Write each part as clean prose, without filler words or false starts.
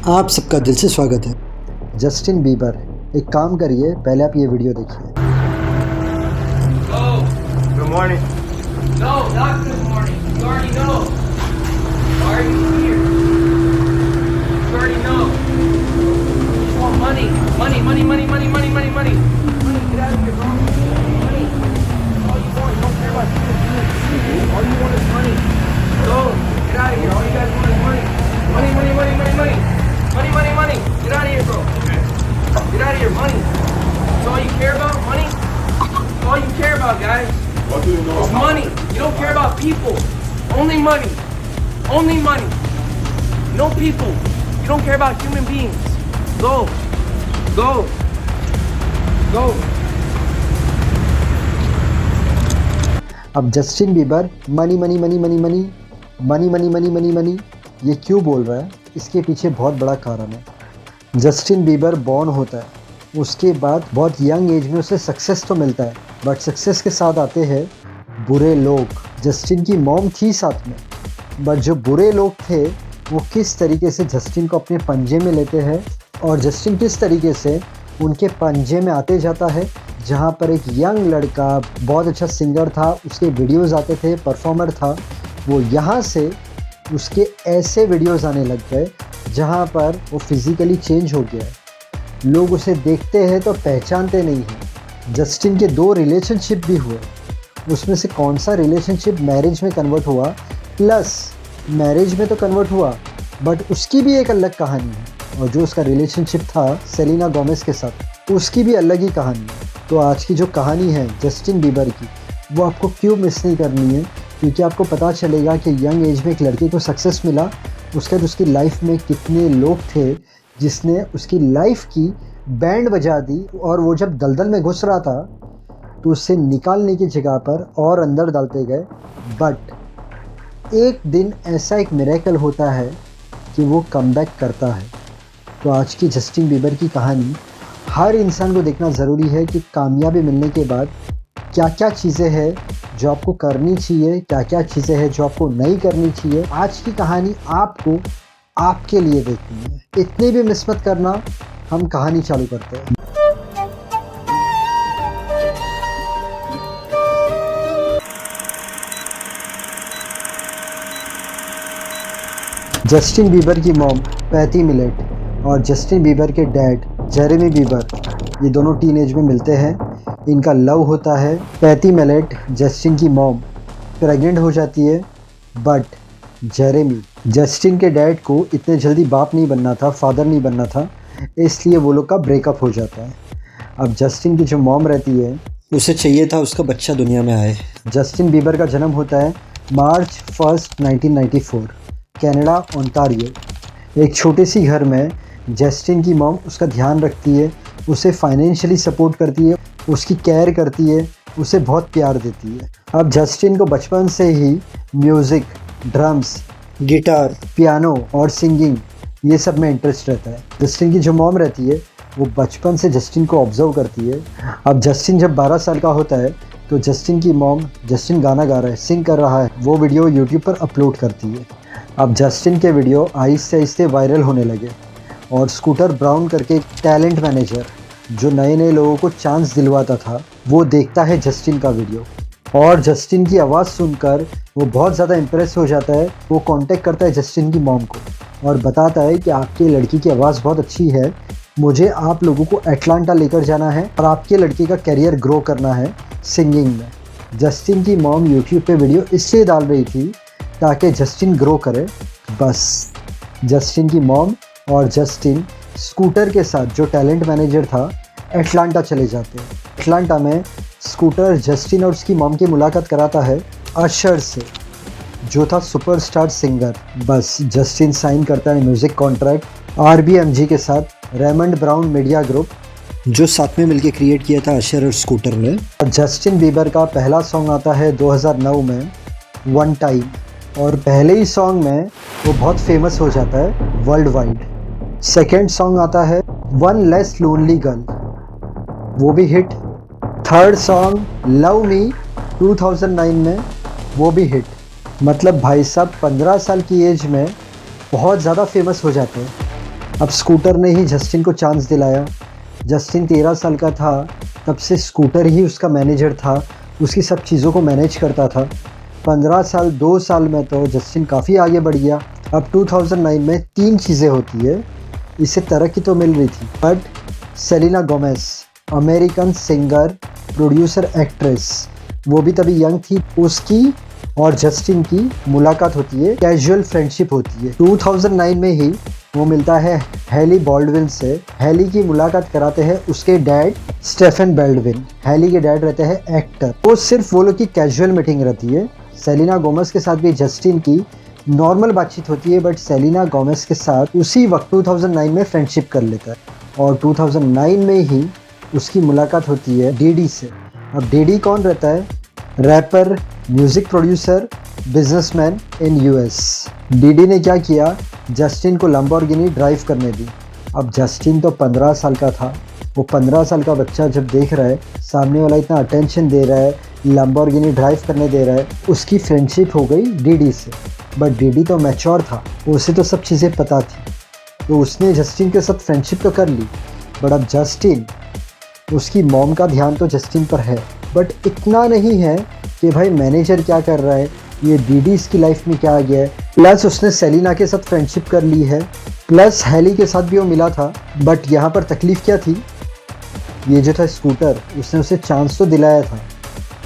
आप सबका दिल से स्वागत है। जस्टिन बीबर, एक काम करिए, पहले आप ये वीडियो देखिए। Good morning. No, not good morning. You already know. Why are you here? You already know. You just want money. Money, money, money, money, money, money, money. Money, get out of here, bro. Money. All you want, you don't care about you. All you want is money. Go, get out of here. All you guys want is money. Money, money, money, money, money. Money, money, money. Get out of here, bro. Get out of here, money. That's all you care about, money? That's all you care about, guys. What do you know It's about money. You don't care about people. Only money. Only money. No people. You don't care about human beings. Go. Go. Go. अब Justin Bieber money money money money money money money money money money ये क्यों बोल रहा है, इसके पीछे बहुत बड़ा कारण है। जस्टिन बीबर बॉर्न होता है, उसके बाद बहुत यंग एज में उसे सक्सेस तो मिलता है, बट सक्सेस के साथ आते हैं बुरे लोग। जस्टिन की मॉम थी साथ में, बट जो बुरे लोग थे वो किस तरीके से जस्टिन को अपने पंजे में लेते हैं और जस्टिन किस तरीके से उनके पंजे में आते जाता है। जहाँ पर एक यंग लड़का बहुत अच्छा सिंगर था, उसके वीडियोस आते थे, परफॉर्मर था, वो यहाँ से उसके ऐसे वीडियोस आने लग गए जहाँ पर वो फिज़िकली चेंज हो गया है। लोग उसे देखते हैं तो पहचानते नहीं हैं। जस्टिन के 2 रिलेशनशिप भी हुए, उसमें से कौन सा रिलेशनशिप मैरिज में कन्वर्ट हुआ, प्लस मैरिज में तो कन्वर्ट हुआ बट उसकी भी एक अलग कहानी है, और जो उसका रिलेशनशिप था सेलिना गोमेज के साथ, उसकी भी अलग ही कहानी है। तो आज की जो कहानी है जस्टिन बीबर की, वो आपको क्यों मिस नहीं करनी है, क्योंकि आपको पता चलेगा कि यंग एज में एक लड़के को सक्सेस मिला, उसके बाद उसकी लाइफ में कितने लोग थे जिसने उसकी लाइफ की बैंड बजा दी, और वो जब दलदल में घुस रहा था तो उससे निकालने की जगह पर और अंदर डालते गए। बट एक दिन ऐसा एक मिरेकल होता है कि वो कमबैक करता है। तो आज की जस्टिन बीबर की कहानी हर इंसान को देखना ज़रूरी है कि कामयाबी मिलने के बाद क्या क्या चीज़ें हैं जो आपको करनी चाहिए, क्या क्या चीज़ें हैं जो आपको नहीं करनी चाहिए। आज की कहानी आपको आपके लिए देखनी है, इतनी भी मिस मत करना। हम कहानी चालू करते हैं। जस्टिन बीबर की मॉम पैटी मिलेट और जस्टिन बीबर के डैड जेरेमी बीबर, ये दोनों टीनेज में मिलते हैं। इनका लव होता है। पैटी मिलेट, जस्टिन की मॉम, प्रेग्नेंट हो जाती है, बट जेरेमी, जस्टिन के डैड को इतने जल्दी बाप नहीं बनना था, फादर नहीं बनना था, इसलिए वो लोग का ब्रेकअप हो जाता है। अब जस्टिन की जो मॉम रहती है, उसे चाहिए था उसका बच्चा दुनिया में आए। जस्टिन बीबर का जन्म होता है मार्च 1, 1994, कनाडा, ओंटारियो। एक छोटे सी घर में जस्टिन की मॉम उसका ध्यान रखती है, उसे फाइनेंशियली सपोर्ट करती है, उसकी केयर करती है, उसे बहुत प्यार देती है। अब जस्टिन को बचपन से ही म्यूज़िक, ड्रम्स, गिटार, पियानो और सिंगिंग, ये सब में इंटरेस्ट रहता है। जस्टिन की जो मॉम रहती है वो बचपन से जस्टिन को ऑब्जर्व करती है। अब जस्टिन जब 12 साल का होता है तो जस्टिन की मॉम, जस्टिन गाना गा रहा है, सिंग कर रहा है, वो वीडियो यूट्यूब पर अपलोड करती है। अब जस्टिन के वीडियो आहिस्ते आहिस्ते वायरल होने लगे, और स्कूटर ब्राउन करके एक टैलेंट मैनेजर जो नए नए लोगों को चांस दिलवाता था, वो देखता है जस्टिन का वीडियो, और जस्टिन की आवाज़ सुनकर वो बहुत ज़्यादा इम्प्रेस हो जाता है। वो कांटेक्ट करता है जस्टिन की मॉम को और बताता है कि आपके लड़की की आवाज़ बहुत अच्छी है, मुझे आप लोगों को अटलांटा लेकर जाना है और आपके लड़के का करियर ग्रो करना है सिंगिंग में। जस्टिन की मॉम यूट्यूब पे वीडियो इसलिए डाल रही थी ताकि जस्टिन ग्रो करे। बस जस्टिन की मॉम और जस्टिन स्कूटर के साथ, जो टैलेंट मैनेजर था, अटलांटा चले जाते हैं। अटलांटा में स्कूटर जस्टिन और उसकी मॉम की मुलाकात कराता है अशर से, जो था सुपरस्टार सिंगर। बस जस्टिन साइन करता है म्यूज़िक कॉन्ट्रैक्ट RBMG के साथ, रेमंड ब्राउन मीडिया ग्रुप, जो साथ में मिलके क्रिएट किया था अशर और स्कूटर ने। और जस्टिन बीबर का पहला सॉन्ग आता है 2009 में, वन टाइम, और पहले ही सॉन्ग में वो बहुत फेमस हो जाता है वर्ल्ड वाइड। सेकेंड सॉन्ग आता है वन लेस लोनली गर्ल, वो भी hit. Third song love me 2009 में, वो भी हिट। मतलब भाई साहब 15 साल की एज में बहुत ज़्यादा फेमस हो जाते हैं। अब स्कूटर ने ही जस्टिन को चांस दिलाया। जस्टिन 13 साल का था, तब से स्कूटर ही उसका मैनेजर था, उसकी सब चीज़ों को मैनेज करता था। 15 साल 2 साल में तो जस्टिन काफ़ी आगे बढ़ गया। अब 2009 में 3 चीज़ें होती है, इसे तरक्की तो मिल रही थी, but Selina Gomez, American singer, producer, actress, वो भी तभी यंग थी। उसकी और जस्टिन की मुलाकात होती है, कैजुअल फ्रेंडशिप होती है। 2009 में ही वो मिलता है हैली बॉल्डविन से। हैली की मुलाकात कराते हैं उसके डैड स्टेफन बेल्डविन। हैली के डैड रहते हैं एक्टर। वो सिर्फ वो लोग की कैजुअल मीटिंग रहती है। सेलिना गोमेज के साथ भी जस्टिन की नॉर्मल बातचीत होती है, बट सेलिना गोमेज के साथ उसी वक्त 2009 में फ्रेंडशिप कर लेता है। और 2009 में ही उसकी मुलाकात होती है डीडी से। अब डीडी कौन रहता है? Rapper, music producer, businessman in US. Diddy ने क्या किया, जस्टिन को लैम्बोर्गिनी ड्राइव करने दी। अब जस्टिन तो 15 साल का था। वो 15 साल का बच्चा जब देख रहा है सामने वाला इतना अटेंशन दे रहा है, लैम्बोर्गिनी ड्राइव करने दे रहा है, उसकी फ्रेंडशिप हो गई डीडी से। बट डीडी तो मैच्योर था, उसे तो सब चीज़ें पता थी, तो उसने जस्टिन के साथ फ्रेंडशिप तो कर ली। बट अब जस्टिन, उसकी मॉम का ध्यान तो जस्टिन पर है, बट इतना नहीं है कि भाई मैनेजर क्या कर रहा है, ये डीडी इसकी लाइफ में क्या आ गया है। प्लस उसने सेलिना के साथ फ्रेंडशिप कर ली है, प्लस हैली के साथ भी वो मिला था। बट यहाँ पर तकलीफ़ क्या थी, ये जो था स्कूटर, उसने उसे चांस तो दिलाया था,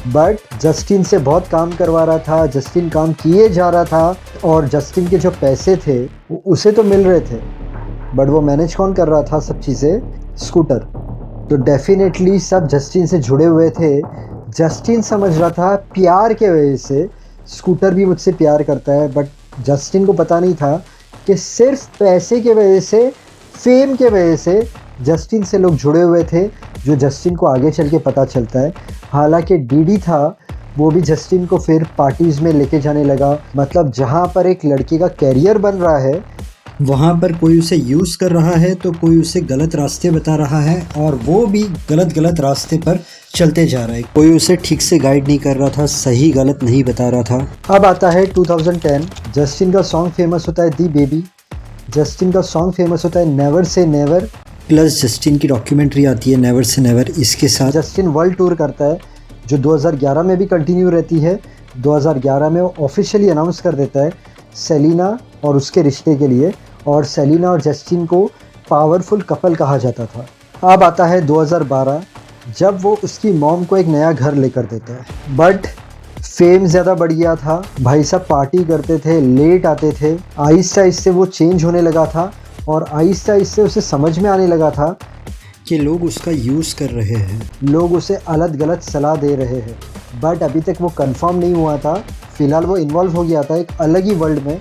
बट जस्टिन से बहुत काम करवा रहा था, जस्टिन काम किए जा रहा था, और जस्टिन के जो पैसे थे वो उसे तो मिल रहे थे, बट वो मैनेज कौन कर रहा था सब चीज़ें? स्कूटर। तो डेफिनेटली सब जस्टिन से जुड़े हुए थे। जस्टिन समझ रहा था प्यार के वजह से स्कूटर भी मुझसे प्यार करता है, बट जस्टिन को पता नहीं था कि सिर्फ पैसे के वजह से, फेम के वजह से जस्टिन से लोग जुड़े हुए थे, जो जस्टिन को आगे चल के पता चलता है। हालांकि डीडी था, वो भी जस्टिन को फिर पार्टीज़ में लेके जाने लगा। मतलब जहाँ पर एक लड़की का कैरियर बन रहा है, वहाँ पर कोई उसे यूज़ कर रहा है, तो कोई उसे गलत रास्ते बता रहा है, और वो भी गलत रास्ते पर चलते जा रहा है। कोई उसे ठीक से गाइड नहीं कर रहा था, सही गलत नहीं बता रहा था। अब आता है 2010। जस्टिन का सॉन्ग फेमस होता है दी बेबी। जस्टिन का सॉन्ग फेमस होता है never say never. Plus Justin की डॉक्यूमेंट्री आती है नेवर से नेवर। इसके साथ जस्टिन वर्ल्ड टूर करता है, जो 2011 में भी कंटिन्यू रहती है। 2011 में वो ऑफिशियली अनाउंस कर देता है सेलिना और उसके रिश्ते के लिए, और सेलिना और जस्टिन को पावरफुल कपल कहा जाता था। अब आता है 2012, जब वो उसकी मॉम को एक नया घर लेकर देता है। बट फेम ज़्यादा बढ़ गया था, भाई साहब पार्टी करते थे, लेट आते थे। आहिस्ता आहिस्ता वो चेंज होने लगा था, और आहिस्ता आहिस्ता उसे समझ में आने लगा था कि लोग उसका यूज़ कर रहे हैं, लोग उसे अलग गलत सलाह दे रहे हैं। बट अभी तक वो कंफर्म नहीं हुआ था। फ़िलहाल वो इन्वॉल्व हो गया था एक अलग ही वर्ल्ड में,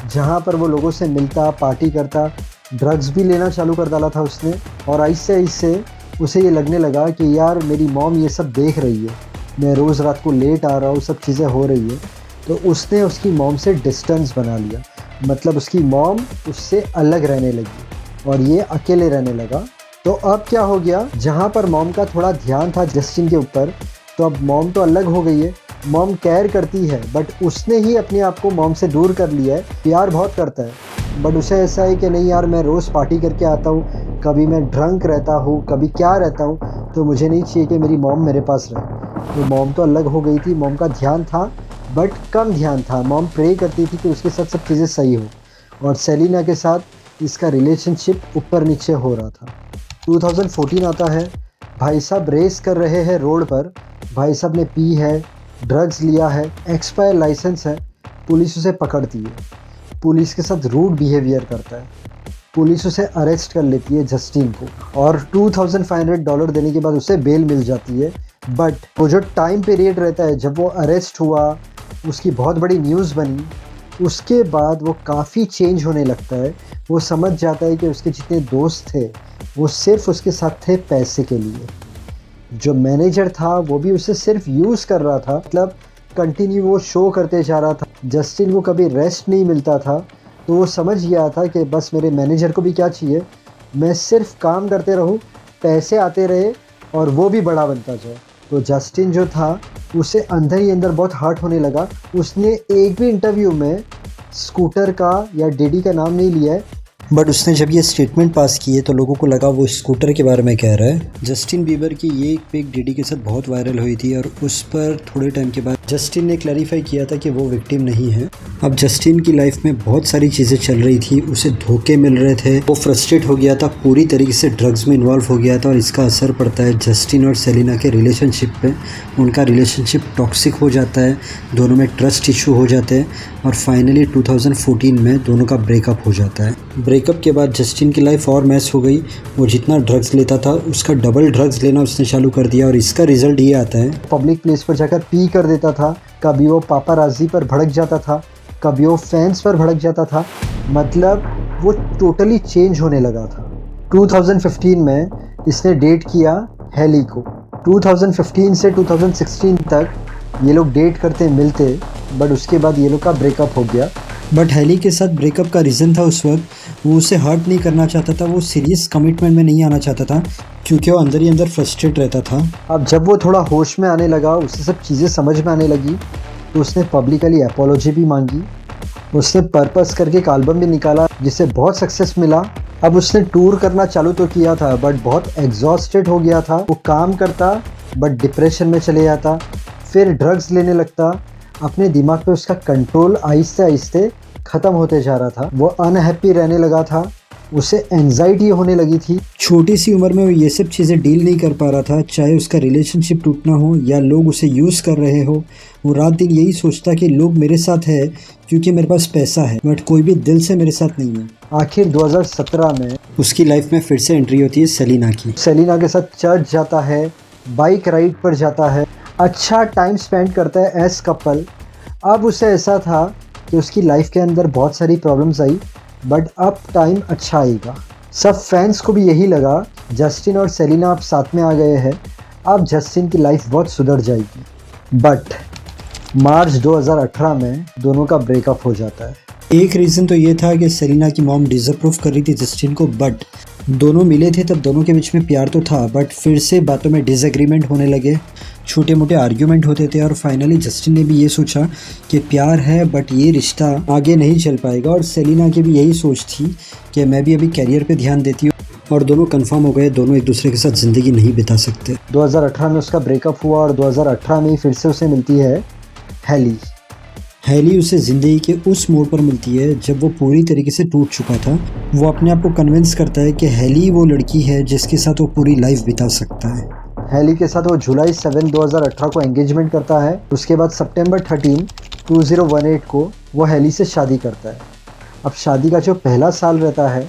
जहाँ पर वो लोगों से मिलता, पार्टी करता, ड्रग्स भी लेना चालू कर डाला था उसने। और आहिस्ते आहिस्ते उसे ये लगने लगा कि यार मेरी मॉम ये सब देख रही है, मैं रोज़ रात को लेट आ रहा हूँ, सब चीज़ें हो रही है। तो उसने उसकी मॉम से डिस्टेंस बना लिया। मतलब उसकी मॉम उससे अलग रहने लगी और ये अकेले रहने लगा। तो अब क्या हो गया, जहाँ पर मॉम का थोड़ा ध्यान था जस्टिन के ऊपर, तो अब मॉम तो अलग हो गई है। मॉम केयर करती है, बट उसने ही अपने आप को मॉम से दूर कर लिया है। प्यार बहुत करता है, बट उसे ऐसा है कि नहीं यार, मैं रोज़ पार्टी करके आता हूँ, कभी मैं ड्रंक रहता हूँ, कभी क्या रहता हूँ, तो मुझे नहीं चाहिए कि मेरी मॉम मेरे पास रहे। तो मॉम तो अलग हो गई थी, मॉम का ध्यान था बट कम ध्यान था। मॉम प्रे करती थी कि उसके साथ सब चीज़ें सही हो, और सेलिना के साथ इसका रिलेशनशिप ऊपर नीचे हो रहा था। 2014 आता है, भाई साहब रेस कर रहे हैं रोड पर, भाई साहब ने पी है, ड्रग्स लिया है, एक्सपायर लाइसेंस है, पुलिस उसे पकड़ती है, पुलिस के साथ रूड बिहेवियर करता है, पुलिस उसे अरेस्ट कर लेती है जस्टिन को, और $2,500 देने के बाद उसे बेल मिल जाती है। बट वो जो टाइम पीरियड रहता है जब वो अरेस्ट हुआ, उसकी बहुत बड़ी न्यूज़ बनी, उसके बाद वो काफ़ी चेंज होने लगता है। वो समझ जाता है कि उसके जितने दोस्त थे वो सिर्फ उसके साथ थे पैसे के लिए। जो मैनेजर था वो भी उसे सिर्फ यूज़ कर रहा था, मतलब कंटिन्यू वो शो करते जा रहा था। जस्टिन को कभी रेस्ट नहीं मिलता था, तो वो समझ गया था कि बस मेरे मैनेजर को भी क्या चाहिए, मैं सिर्फ काम करते रहूं, पैसे आते रहे और वो भी बड़ा बनता जाए। तो जस्टिन जो था उसे अंदर ही अंदर बहुत हर्ट होने लगा। उसने एक भी इंटरव्यू में स्कूटर का या डीडी का नाम नहीं लिया है, बट उसने जब ये स्टेटमेंट पास किए तो लोगों को लगा वो स्कूटर के बारे में कह रहा है। जस्टिन बीबर की ये एक पिक डीडी के साथ बहुत वायरल हुई थी और उस पर थोड़े टाइम के बाद जस्टिन ने क्लैरिफाई किया था कि वो विक्टिम नहीं है। अब जस्टिन की लाइफ में बहुत सारी चीज़ें चल रही थी, उसे धोखे मिल रहे थे, वो फ्रस्ट्रेट हो गया था, पूरी तरीके से ड्रग्स में इन्वॉल्व हो गया था और इसका असर पड़ता है जस्टिन और सेलिना के रिलेशनशिप पे। उनका रिलेशनशिप टॉक्सिक हो जाता है, दोनों में ट्रस्ट इशू हो जाते हैं और फाइनली 2014 में दोनों का ब्रेकअप हो जाता है। ब्रेकअप के बाद जस्टिन की लाइफ और मैस हो गई। वो जितना ड्रग्स लेता था उसका डबल ड्रग्स लेना उसने चालू कर दिया और इसका रिजल्ट ये आता है, पब्लिक प्लेस पर जाकर पी कर देता था, कभी वो पापाराजी पर भड़क जाता था, कभी वो फैंस पर भड़क जाता था, मतलब वो टोटली चेंज होने लगा था। 2015 में इसने डेट किया हेली को। 2015 से 2016 तक ये लोग डेट करते मिलते, बट उसके बाद ये लोग का ब्रेकअप हो गया। बट हेली के साथ ब्रेकअप का रीज़न था उस वक्त वो उसे हर्ट नहीं करना चाहता था, वो सीरियस कमिटमेंट में नहीं आना चाहता था क्योंकि वो अंदर ही अंदर फ्रस्ट्रेट रहता था। अब जब वो थोड़ा होश में आने लगा, उसे सब चीज़ें समझ में आने लगी, तो उसने पब्लिकली अपोलॉजी भी मांगी। उसने पर्पस करके एक एल्बम भी निकाला जिससे बहुत सक्सेस मिला। अब उसने टूर करना चालू तो किया था बट बहुत एग्जॉस्टेड हो गया था। वो काम करता बट डिप्रेशन में चले जाता, फिर ड्रग्स लेने लगता। अपने दिमाग पे उसका कंट्रोल आहिस्ते आहिस्ते ख़त्म होते जा रहा था। वो अनहैप्पी रहने लगा था, उसे एंजाइटी होने लगी थी। छोटी सी उम्र में वो ये सब चीज़ें डील नहीं कर पा रहा था, चाहे उसका रिलेशनशिप टूटना हो या लोग उसे यूज़ कर रहे हो। वो रात दिन यही सोचता कि लोग मेरे साथ है क्योंकि मेरे पास पैसा है, बट कोई भी दिल से मेरे साथ नहीं है। आखिर 2017 में उसकी लाइफ में फिर से एंट्री होती है सेलिना की। सेलिना के साथ चर्च जाता है, बाइक राइड पर जाता है, अच्छा टाइम स्पेंड करता है एज कपल। अब उसे ऐसा था कि उसकी लाइफ के अंदर बहुत सारी प्रॉब्लम्स आई, बट अब टाइम अच्छा आएगा। सब फैंस को भी यही लगा, जस्टिन और सेलिना अब साथ में आ गए हैं, अब जस्टिन की लाइफ बहुत सुधर जाएगी। बट मार्च 2018 में दोनों का ब्रेकअप हो जाता है। एक रीज़न तो ये था कि सेलिना की मॉम डिसअप्रूव कर रही थी जस्टिन को, बट दोनों मिले थे तब दोनों के बीच में प्यार तो था, बट फिर से बातों में डिसएग्रीमेंट होने लगे, छोटे मोटे आर्ग्यूमेंट होते थे और फाइनली जस्टिन ने भी ये सोचा कि प्यार है बट ये रिश्ता आगे नहीं चल पाएगा और सेलिना की भी यही सोच थी कि मैं भी अभी कैरियर पे ध्यान देती हूँ और दोनों कंफर्म हो गए, दोनों एक दूसरे के साथ ज़िंदगी नहीं बिता सकते। 2018 में उसका ब्रेकअप हुआ और 2018 में ही फिर से उसे मिलती है हेली। हेली उसे ज़िंदगी के उस मोड़ पर मिलती है जब वो पूरी तरीके से टूट चुका था। वो अपने आप को कन्विंस करता है कि हेली वो लड़की है जिसके साथ वो पूरी लाइफ बिता सकता है। हेली के साथ वो जुलाई 7, 2018 को एंगेजमेंट करता है। उसके बाद सितंबर 13, 2018 को वो हेली से शादी करता है। अब शादी का जो पहला साल रहता है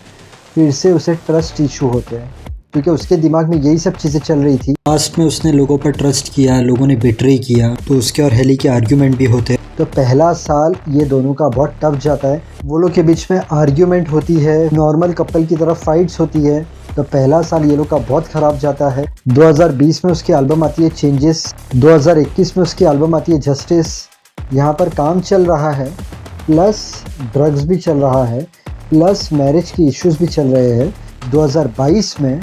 फिर से उसे ट्रस्ट इशू होते हैं क्योंकि उसके दिमाग में यही सब चीज़ें चल रही थी। पास्ट में उसने लोगों पर ट्रस्ट किया, लोगों ने बिट्रे किया, तो उसके और हेली के आर्ग्यूमेंट भी होते हैं। तो पहला साल ये दोनों का बहुत टफ जाता है। वो लोग के बीच में आर्ग्यूमेंट होती है, नॉर्मल कपल की तरफ फाइट्स होती है। तो पहला साल ये लोग का बहुत ख़राब जाता है। 2020 में उसकी एल्बम आती है चेंजेस, 2021 में उसकी एल्बम आती है जस्टिस। यहाँ पर काम चल रहा है, प्लस ड्रग्स भी चल रहा है, प्लस मैरिज की इश्यूज भी चल रहे हैं। 2022 में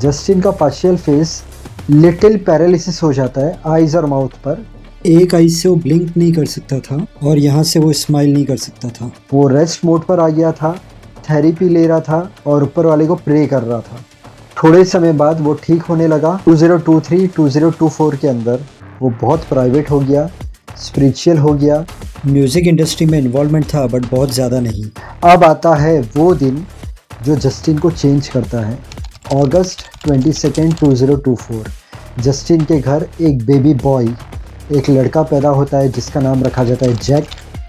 जस्टिन का पार्शियल फेस लिटिल पैरालिसिस हो जाता है आइज़ और माउथ पर। एक आई से वो ब्लिंक नहीं कर सकता था और यहाँ से वो स्माइल नहीं कर सकता था। वो रेस्ट मोड पर आ गया था, थेरेपी ले रहा था और ऊपर वाले को प्रे कर रहा था। थोड़े समय बाद वो ठीक होने लगा। 2023, 2024 के अंदर वो बहुत प्राइवेट हो गया, स्पिरिचुअल हो गया। म्यूज़िक इंडस्ट्री में इन्वॉल्वमेंट था बट बहुत ज़्यादा नहीं। अब आता है वो दिन जो जस्टिन को चेंज करता है। अगस्त 22, 2024 जस्टिन के घर एक बेबी बॉय, एक लड़का पैदा होता है जिसका नाम रखा जाता है जैक,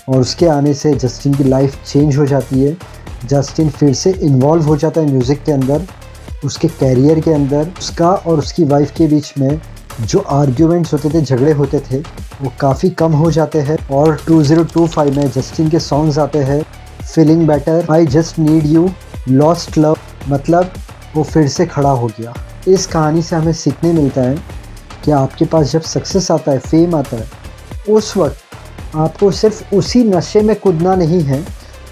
और उसके आने से जस्टिन की लाइफ चेंज हो जाती है। जस्टिन फिर से इन्वॉल्व हो जाता है म्यूज़िक के अंदर, उसके कैरियर के अंदर। उसका और उसकी वाइफ के बीच में जो आर्ग्यूमेंट्स होते थे, झगड़े होते थे, वो काफ़ी कम हो जाते हैं। और 2025 में जस्टिन के सॉन्ग्स आते हैं, feeling better, I just need you, lost love, मतलब वो फिर से खड़ा हो गया। इस कहानी से हमें सीखने मिलता है कि आपके पास जब सक्सेस आता है, फेम आता है, उस वक्त आपको सिर्फ उसी नशे में कूदना नहीं है,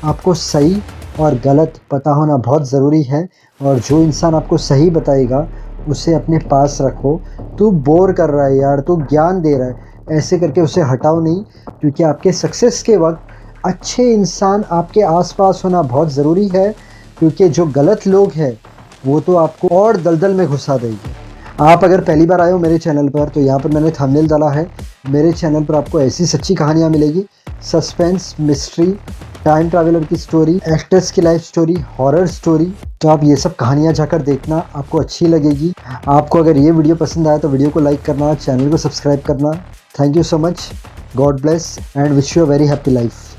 आपको सही और गलत पता होना बहुत ज़रूरी है। और जो इंसान आपको सही बताएगा उसे अपने पास रखो। तू बोर कर रहा है यार, तू ज्ञान दे रहा है, ऐसे करके उसे हटाओ नहीं, क्योंकि आपके सक्सेस के वक्त अच्छे इंसान आपके आसपास होना बहुत ज़रूरी है। क्योंकि जो गलत लोग हैं वो तो आपको और दलदल में घुसा देंगे। आप अगर पहली बार आए हो मेरे चैनल पर तो यहाँ पर मैंने थंबनेल डाला है। मेरे चैनल पर आपको ऐसी सच्ची कहानियाँ मिलेगी, सस्पेंस, मिस्ट्री, टाइम ट्रैवलर की स्टोरी, एक्टर्स की लाइफ स्टोरी, हॉरर स्टोरी। तो आप ये सब कहानियाँ जाकर देखना, आपको अच्छी लगेगी। आपको अगर ये वीडियो पसंद आया तो वीडियो को लाइक करना, चैनल को सब्सक्राइब करना। Thank you so much, God bless and wish you a very happy life.